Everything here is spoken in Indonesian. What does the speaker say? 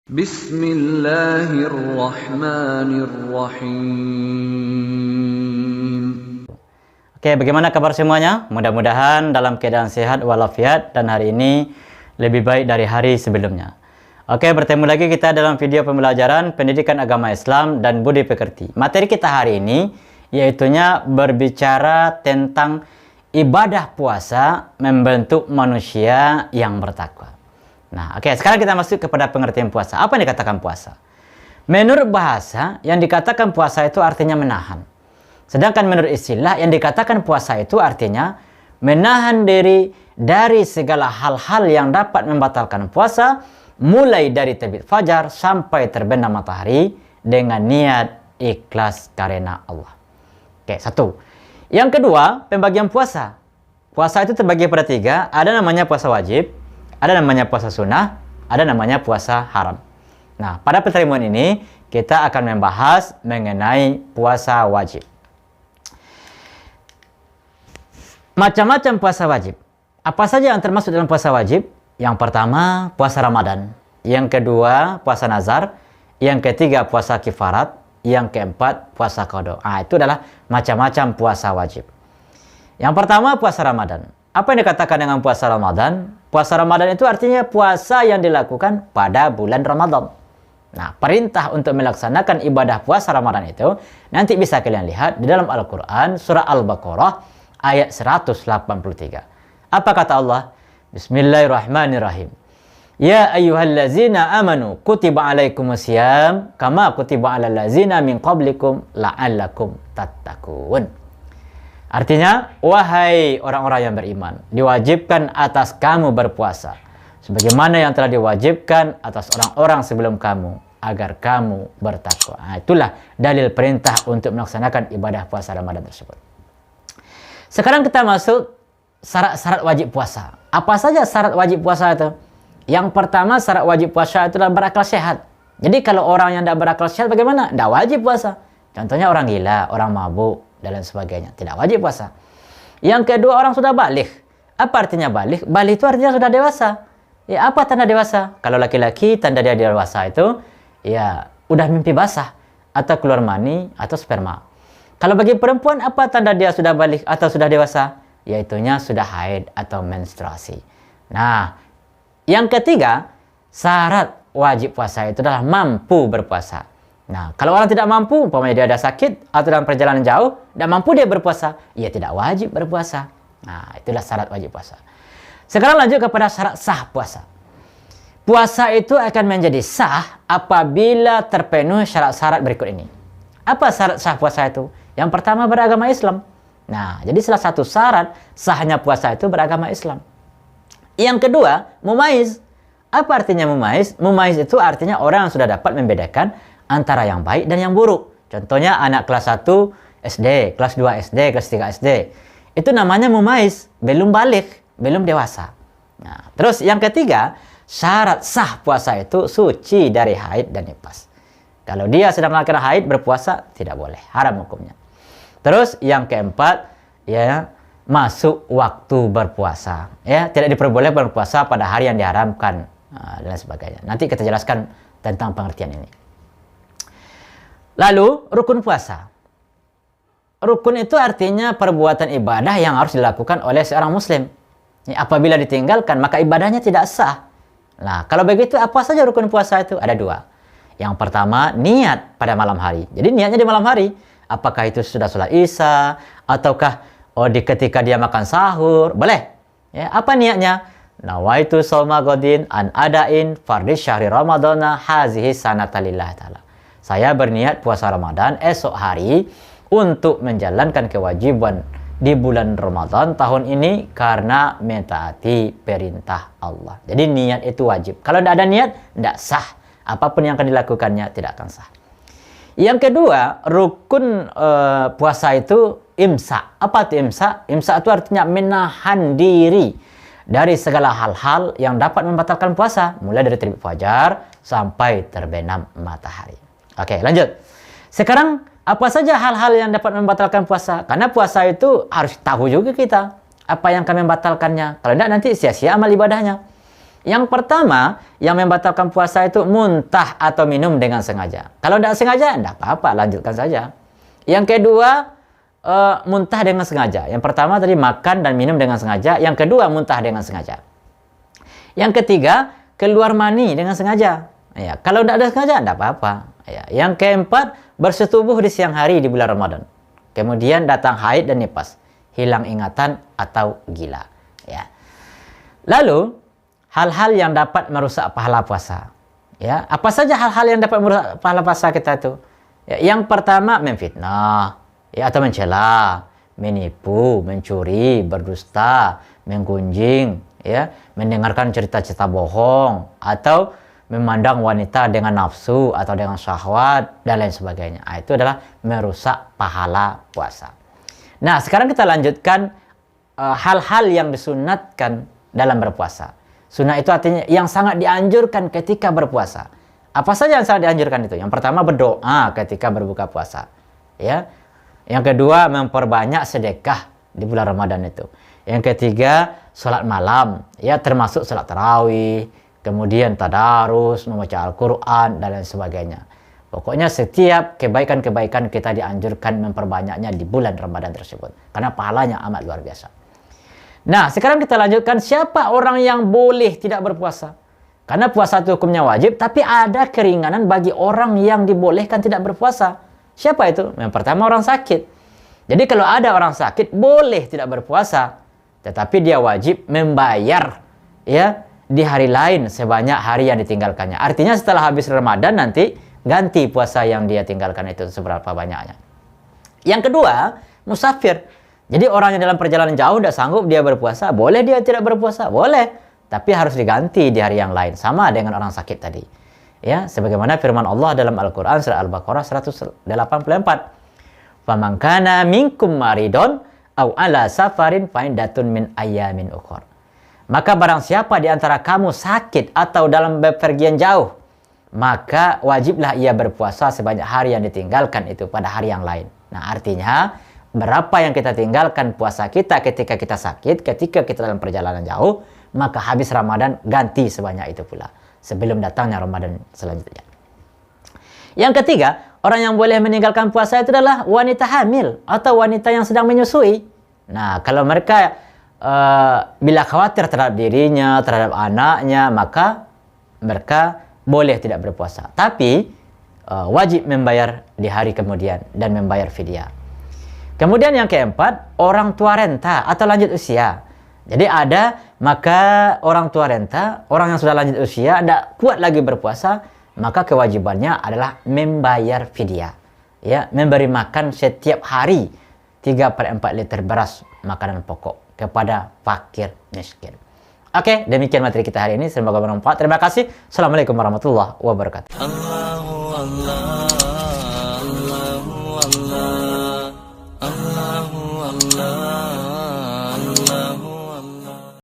Bismillahirrahmanirrahim. Oke, bagaimana kabar semuanya? Mudah-mudahan dalam keadaan sehat walafiat dan hari ini lebih baik dari hari sebelumnya. Oke, bertemu lagi kita dalam video pembelajaran pendidikan agama Islam dan budi pekerti. Materi kita hari ini yaitunya berbicara tentang ibadah puasa membentuk manusia yang bertakwa. Nah, oke, sekarang kita masuk kepada pengertian puasa. Apa yang dikatakan puasa? Menurut bahasa, yang dikatakan puasa itu artinya menahan. Sedangkan menurut istilah, yang dikatakan puasa itu artinya menahan diri dari segala hal-hal yang dapat membatalkan puasa, mulai dari terbit fajar sampai terbenam matahari dengan niat ikhlas karena Allah. Oke, satu. Yang kedua, pembagian puasa. Puasa itu terbagi pada tiga. Ada namanya puasa wajib, ada namanya puasa sunnah, ada namanya puasa haram. Nah, pada pertemuan ini kita akan membahas mengenai puasa wajib. Macam-macam puasa wajib. Apa saja yang termasuk dalam puasa wajib? Yang pertama, puasa Ramadan. Yang kedua, puasa nazar. Yang ketiga, puasa kifarat. Yang keempat, puasa qada. Itu adalah macam-macam puasa wajib. Yang pertama, puasa Ramadan. Apa yang dikatakan dengan puasa Ramadan? Puasa Ramadan itu artinya puasa yang dilakukan pada bulan Ramadan. Nah, perintah untuk melaksanakan ibadah puasa Ramadan itu nanti bisa kalian lihat di dalam Al-Quran surah Al-Baqarah ayat 183. Apa kata Allah? Bismillahirrahmanirrahim. Ya ayyuhallazina amanu kutiba alaikumusiyam kama kutiba alal ladzina min qablikum la'allakum tattaqun. Artinya, wahai orang-orang yang beriman, diwajibkan atas kamu berpuasa, sebagaimana yang telah diwajibkan atas orang-orang sebelum kamu, agar kamu bertakwa. Itulah dalil perintah untuk melaksanakan ibadah puasa Ramadan tersebut. Sekarang kita masuk syarat-syarat wajib puasa. Apa saja syarat wajib puasa itu? Yang pertama, syarat wajib puasa itu adalah berakal sehat. Jadi kalau orang yang tidak berakal sehat bagaimana? Tidak wajib puasa. Contohnya orang gila, orang mabuk, dan lain sebagainya. Tidak wajib puasa. Yang kedua, orang sudah balik. Apa artinya balik? Balik itu artinya sudah dewasa. Ya, apa tanda dewasa? Kalau laki-laki, tanda dia dewasa itu, ya, udah mimpi basah. Atau keluar mani, atau sperma. Kalau bagi perempuan, apa tanda dia sudah balik atau sudah dewasa? Yaitunya sudah haid atau menstruasi. Nah, yang ketiga, syarat wajib puasa itu adalah mampu berpuasa. Nah, kalau orang tidak mampu, umpamanya dia ada sakit atau dalam perjalanan jauh, tidak mampu dia berpuasa, ia tidak wajib berpuasa. Nah, itulah syarat wajib puasa. Sekarang lanjut kepada syarat sah puasa. Puasa itu akan menjadi sah apabila terpenuhi syarat-syarat berikut ini. Apa syarat sah puasa itu? Yang pertama, beragama Islam. Nah, jadi salah satu syarat sahnya puasa itu beragama Islam. Yang kedua, mumaiz. Apa artinya mumaiz? Mumaiz itu artinya orang yang sudah dapat membedakan antara yang baik dan yang buruk. Contohnya anak kelas 1 SD, kelas 2 SD, kelas 3 SD. Itu namanya mumaiz, belum balik, belum dewasa. Nah, terus yang ketiga, syarat sah puasa itu suci dari haid dan nifas. Kalau dia sedang melakukan haid berpuasa tidak boleh, haram hukumnya. Terus yang keempat, ya, masuk waktu berpuasa. Ya, tidak diperbolehkan berpuasa pada hari yang diharamkan dan sebagainya. Nanti kita jelaskan tentang pengertian ini. Lalu, rukun puasa. Rukun itu artinya perbuatan ibadah yang harus dilakukan oleh seorang muslim. Apabila ditinggalkan, maka ibadahnya tidak sah. Nah, kalau begitu, apa saja rukun puasa itu? Ada dua. Yang pertama, niat pada malam hari. Jadi, niatnya di malam hari. Apakah itu sudah sholat isya, ataukah ketika dia makan sahur? Boleh. Ya, apa niatnya? Nawaitu shauma ghadin an adain fardhi syahri ramadana hazihi sanata lillahi ta'ala. Saya berniat puasa Ramadan esok hari untuk menjalankan kewajiban di bulan Ramadan tahun ini karena mentaati perintah Allah. Jadi niat itu wajib. Kalau tidak ada niat, tidak sah. Apapun yang akan dilakukannya tidak akan sah. Yang kedua, rukun puasa itu imsak. Apa itu imsak? Imsak itu artinya menahan diri dari segala hal-hal yang dapat membatalkan puasa. Mulai dari terbit fajar sampai terbenam matahari. Oke, lanjut. Sekarang, apa saja hal-hal yang dapat membatalkan puasa? Karena puasa itu harus tahu juga kita apa yang akan membatalkannya. Kalau tidak, nanti sia-sia amal ibadahnya. Yang pertama, yang membatalkan puasa itu muntah atau minum dengan sengaja. Kalau tidak sengaja, tidak apa-apa, lanjutkan saja. Yang kedua, muntah dengan sengaja. Yang pertama tadi makan dan minum dengan sengaja. Yang kedua, muntah dengan sengaja. Yang ketiga, keluar mani dengan sengaja. Ya, kalau tidak ada sengaja, tidak apa-apa. Ya. Yang keempat, bersetubuh di siang hari di bulan Ramadan. Kemudian datang haid dan nifas, hilang ingatan atau gila. Ya. Lalu, hal-hal yang dapat merusak pahala puasa. Ya, apa saja hal-hal yang dapat merusak pahala puasa kita itu? Ya, yang pertama, memfitnah, ya, atau mencela, menipu, mencuri, berdusta, menggunjing, ya, mendengarkan cerita-cerita bohong, atau memandang wanita dengan nafsu atau dengan syahwat dan lain sebagainya. Itu adalah merusak pahala puasa. Nah, sekarang kita lanjutkan hal-hal yang disunatkan dalam berpuasa. Sunnah itu artinya yang sangat dianjurkan ketika berpuasa. Apa saja yang sangat dianjurkan itu? Yang pertama, berdoa ketika berbuka puasa. Ya. Yang kedua, memperbanyak sedekah di bulan Ramadan itu. Yang ketiga, sholat malam, ya, termasuk sholat tarawih, kemudian tadarus, membaca Al-Quran, dan lain sebagainya. Pokoknya setiap kebaikan-kebaikan kita dianjurkan memperbanyaknya di bulan Ramadan tersebut. Karena pahalanya amat luar biasa. Nah, sekarang kita lanjutkan siapa orang yang boleh tidak berpuasa. Karena puasa itu hukumnya wajib, tapi ada keringanan bagi orang yang dibolehkan tidak berpuasa. Siapa itu? Yang pertama, orang sakit. Jadi kalau ada orang sakit, boleh tidak berpuasa. Tetapi dia wajib membayar, ya, di hari lain sebanyak hari yang ditinggalkannya. Artinya setelah habis Ramadan nanti ganti puasa yang dia tinggalkan itu seberapa banyaknya. Yang kedua, musafir. Jadi orang yang dalam perjalanan jauh tidak sanggup dia berpuasa, boleh dia tidak berpuasa? Boleh. Tapi harus diganti di hari yang lain. Sama dengan orang sakit tadi. Ya, sebagaimana firman Allah dalam Al-Quran surah Al-Baqarah 184. Faman kana minkum maridon aw ala safarin fa iddatun min ayyamin ukhra. Maka barang siapa di antara kamu sakit atau dalam bepergian jauh, maka wajiblah ia berpuasa sebanyak hari yang ditinggalkan itu pada hari yang lain. Nah, artinya berapa yang kita tinggalkan puasa kita ketika kita sakit, ketika kita dalam perjalanan jauh, maka habis Ramadan ganti sebanyak itu pula sebelum datangnya Ramadan selanjutnya. Yang ketiga, orang yang boleh meninggalkan puasa itu adalah wanita hamil atau wanita yang sedang menyusui. Nah, kalau mereka bila khawatir terhadap dirinya, terhadap anaknya, maka mereka boleh tidak berpuasa. Tapi wajib membayar di hari kemudian dan membayar fidyah. Kemudian yang keempat, orang tua renta atau lanjut usia. Jadi maka orang tua renta, orang yang sudah lanjut usia, tidak kuat lagi berpuasa, maka kewajibannya adalah membayar fidyah. Ya, memberi makan setiap hari 3/4 liter beras makanan pokok kepada fakir miskin. Oke, demikian materi kita hari ini. Semoga bermanfaat. Terima kasih. Assalamualaikum warahmatullahi wabarakatuh.